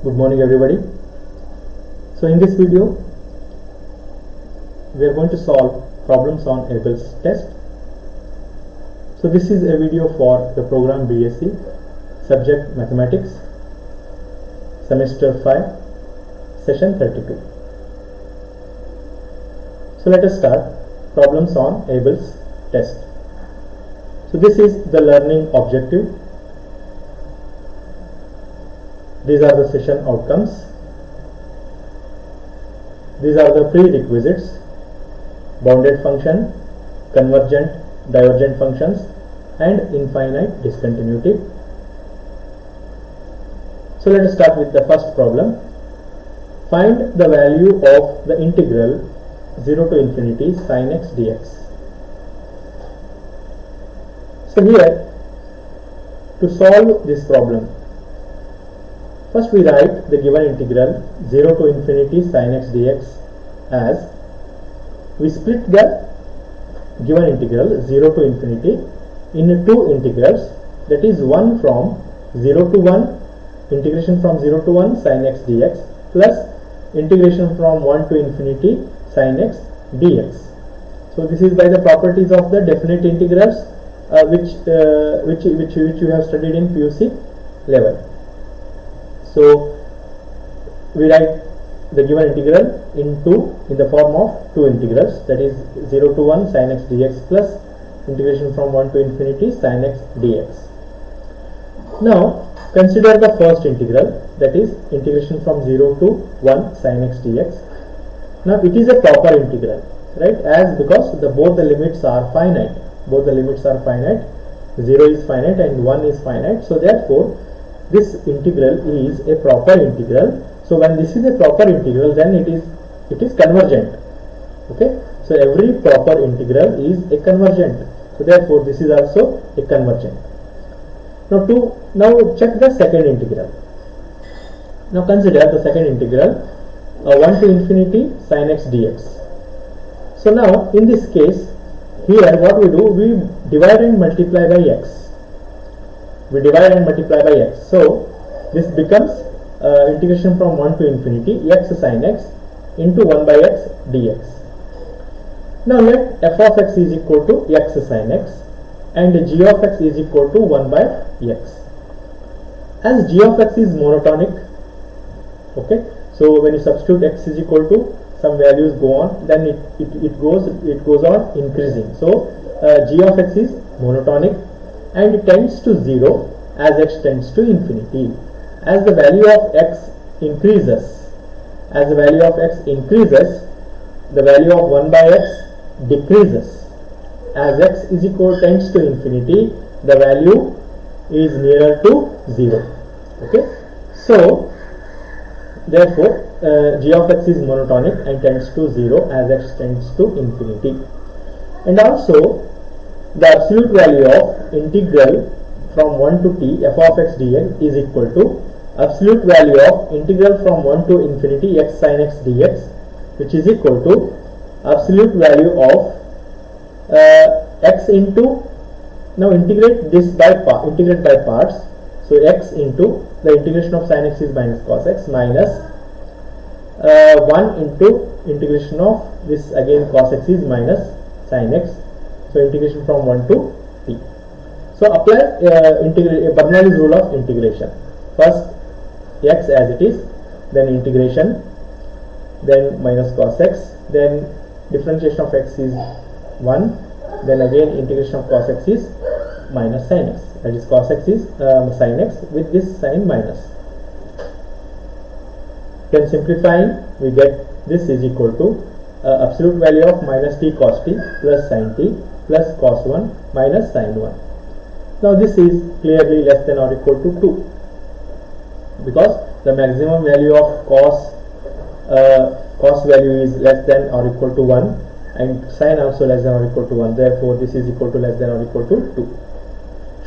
Good morning everybody. So in this video we are going to solve problems on Abel's test. So this is a video for the program BSc, subject mathematics, semester 5, session 32. So let us start problems on Abel's test. So this is the learning objective. These are the session outcomes. These are the prerequisites: bounded function, convergent, divergent functions, and infinite discontinuity. So let us start with the first problem. Find the value of the integral 0 to infinity sin x dx. So here, to solve this problem, first we write the given integral 0 to infinity sin x dx as, we split the given integral 0 to infinity in two integrals, that is one from 0 to 1, integration from 0 to 1 sin x dx, plus integration from 1 to infinity sin x dx. So this is by the properties of the definite integrals which you have studied in PUC level. So we write the given integral in the form of two integrals, that is 0 to 1 sin x dx plus integration from 1 to infinity sin x dx. Now consider the first integral, that is integration from 0 to 1 sin x dx. Now it is a proper integral, right, because both the limits are finite. 0 is finite and 1 is finite, so therefore this integral is a proper integral. So when this is a proper integral, then it is convergent. Okay, so every proper integral is a convergent, so therefore this is also a convergent. Now check the second integral. Now consider the second integral 1 to infinity sin x dx. So now in this case, here what we do, we divide and multiply by x. So this becomes integration from 1 to infinity x sin x into 1 by x dx. Now let f of x is equal to x sin x and g of x is equal to 1 by x. As g of x is monotonic, okay, so when you substitute x is equal to some values go on, then it goes on increasing. So g of x is monotonic and it tends to 0 as x tends to infinity. As the value of x increases, the value of 1 by x decreases. As x is equal tends to infinity, the value is nearer to 0. Okay, so therefore g of x is monotonic and tends to 0 as x tends to infinity. And also the absolute value of integral from 1 to t f of x dx is equal to absolute value of integral from 1 to infinity x sin x dx, which is equal to absolute value of x into, now integrate by parts. So x into the integration of sin x is minus cos x minus 1 into integration of this, again cos x is minus sin x. So integration from 1 to t. So apply Bernoulli's rule of integration. First x as it is, then integration, then minus cos x, then differentiation of x is 1, then again integration of cos x is minus sin x, that is cos x is sin x with this sign minus. Then simplifying, we get this is equal to absolute value of minus t cos t plus sin t plus cos 1 minus sin 1. Now this is clearly less than or equal to 2, because the maximum value of cos value is less than or equal to 1 and sin also less than or equal to 1. Therefore this is equal to less than or equal to 2,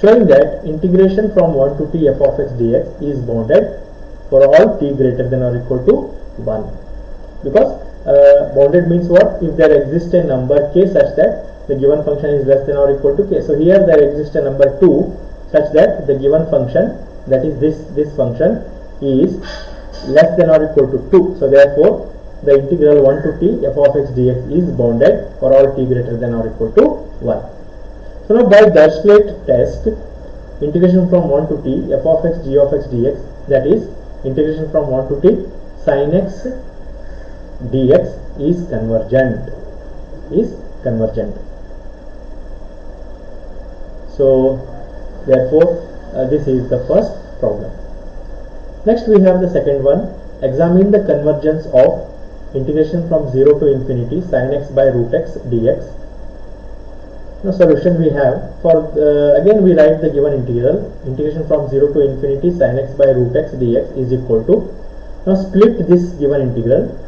showing that integration from 1 to t f of x dx is bounded for all t greater than or equal to 1. Because bounded means what? If there exists a number k such that the given function is less than or equal to k. So here there exists a number 2 such that the given function, that is this function, is less than or equal to 2. So therefore the integral 1 to t f of x dx is bounded for all t greater than or equal to 1. So now by Dirichlet test, integration from 1 to t f of x g of x dx, that is integration from 1 to t sin x dx is convergent. So therefore this is the first problem. Next we have the second one. Examine the convergence of integration from 0 to infinity sin x by root x dx. Now solution we have for again we write the given integral, integration from 0 to infinity sin x by root x dx is equal to, now split this given integral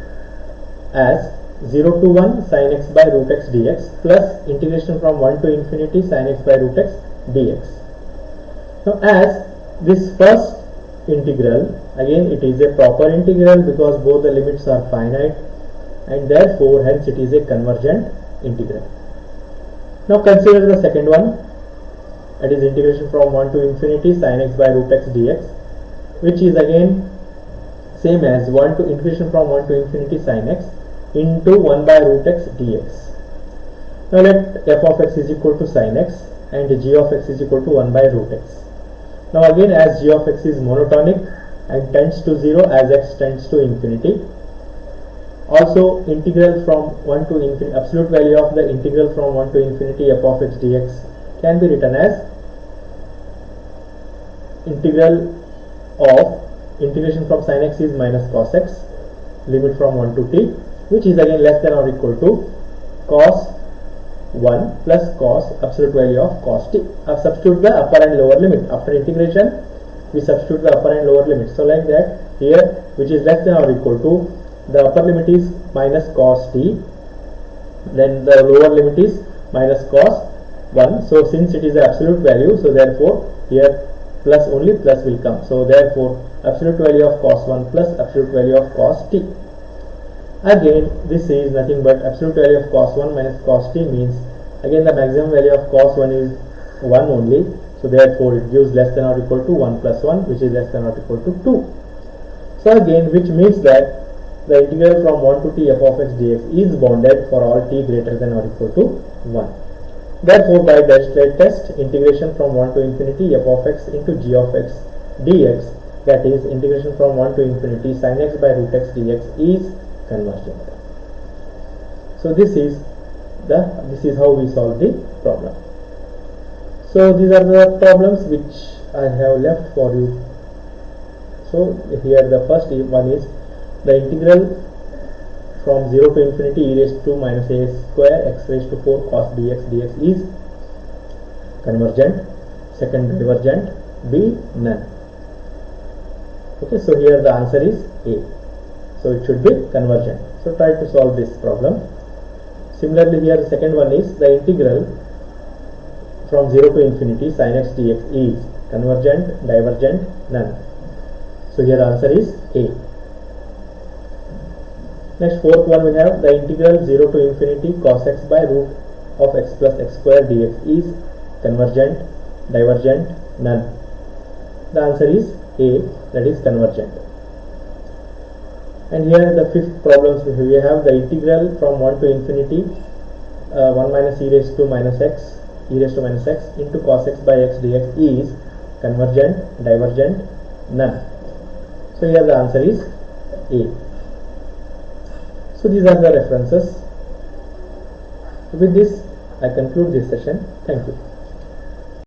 as 0 to 1 sin x by root x dx plus integration from 1 to infinity sin x by root x dx. Now as this first integral, again it is a proper integral because both the limits are finite and therefore hence it is a convergent integral. Now consider the second one, that is integration from 1 to infinity sin x by root x dx, which is again same as integration from 1 to infinity sin x into 1 by root x dx. Now let f of x is equal to sin x and g of x is equal to 1 by root x. Now again, as g of x is monotonic and tends to 0 as x tends to infinity, also integral from 1 to infinity, absolute value of the integral from 1 to infinity f of x dx can be written as integral of integration from sin x is minus cos x, limit from 1 to t, which is again less than or equal to cos 1 plus cos absolute value of cos t. Substitute the upper and lower limit. After integration we substitute the upper and lower limit. So like that here, which is less than or equal to, the upper limit is minus cos t, then the lower limit is minus cos 1. So since it is the absolute value, so therefore here plus only plus will come. So therefore absolute value of cos 1 plus absolute value of cos t. Again this is nothing but absolute value of cos 1 minus cos t means again the maximum value of cos 1 is 1 only. So therefore it gives less than or equal to 1 plus 1, which is less than or equal to 2. So again, which means that the integral from 1 to t f of x dx is bounded for all t greater than or equal to 1. Therefore by Dirichlet test, integration from 1 to infinity f of x into g of x dx, that is integration from 1 to infinity sin x by root x dx is convergent. So this is how we solve the problem. So these are the problems which I have left for you. So here the first one is the integral from 0 to infinity e raised to minus a square x raised to 4 cos dx is convergent. Second, divergent. B, none. Okay, so here the answer is A. So it should be convergent. So try to solve this problem. Similarly here the second one is the integral from 0 to infinity sin x dx is convergent, divergent, none. So here the answer is A. Next, fourth one we have the integral 0 to infinity cos x by root of x plus x square dx is convergent, divergent, none. The answer is A, that is convergent. And here the fifth problem we have the integral from 1 to infinity 1 minus e raised to minus x into cos x by x dx is convergent, divergent, none. So here the answer is A. So these are the references. With this I conclude this session. Thank you.